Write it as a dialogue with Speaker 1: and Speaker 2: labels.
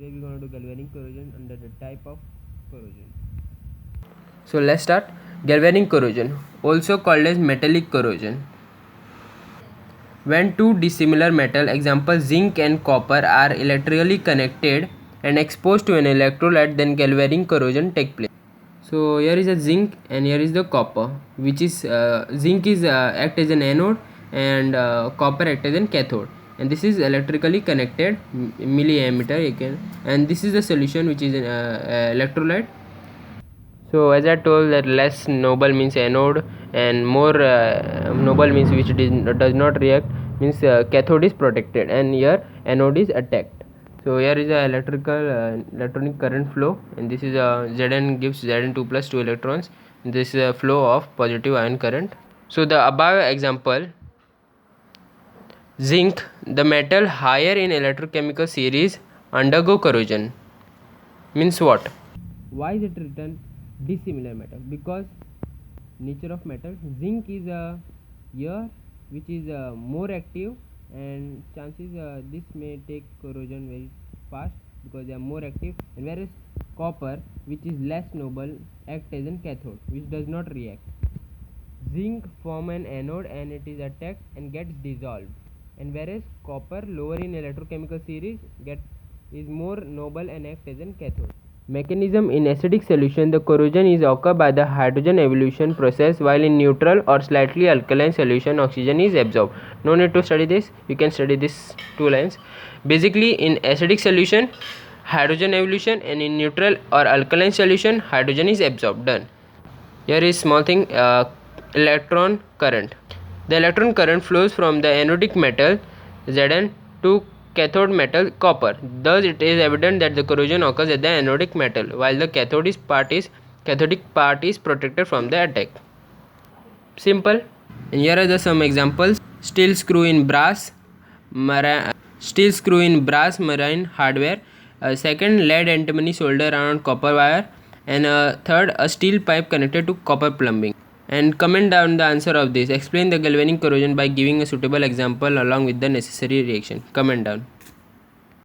Speaker 1: Today we're going to do galvanic corrosion under the type of corrosion.
Speaker 2: So let's start. Galvanic corrosion, also called as metallic corrosion. When two dissimilar metal, example zinc and copper, are electrically connected and exposed to an electrolyte, then galvanic corrosion take place. So here is a zinc and here is the copper, which is zinc is act as an anode and copper act as an cathode, and this is electrically connected milliammeter again, and this is the solution which is an electrolyte. So as I told that less noble means anode and more noble means which does not react, means cathode is protected and here anode is attacked. So here is a electronic current flow, and this is a Zn gives Zn2 plus 2 electrons. This is a flow of positive ion current. So the above example, zinc, the metal higher in electrochemical series, undergo corrosion. Means what? Why is it written dissimilar metal? Because nature of metal, zinc is a here which is more active, and chances this may take corrosion very fast because they are more active, and whereas copper, which is less noble, act as a cathode which does not react. Zinc form an anode and it is attacked and gets dissolved, and whereas copper, lower in electrochemical series, is more noble and act as a cathode. Mechanism: in acidic solution, the corrosion is occurred by the hydrogen evolution process, while in neutral or slightly alkaline solution, oxygen is absorbed. No need to study this, you can study this two lines. Basically, in acidic solution, hydrogen evolution, and in neutral or alkaline solution, hydrogen is absorbed. Done. Here is small thing, electron current. The electron current flows from the anodic metal Zn to cathode metal copper. Thus it is evident that the corrosion occurs at the anodic metal, while the cathodic part is protected from the attack. Simple. And here are some examples. Steel screw in brass marine hardware. Second, lead antimony solder around copper wire, and third, a steel pipe connected to copper plumbing. And comment down the answer of this. Explain the galvanic corrosion by giving a suitable example along with the necessary reaction. Comment down.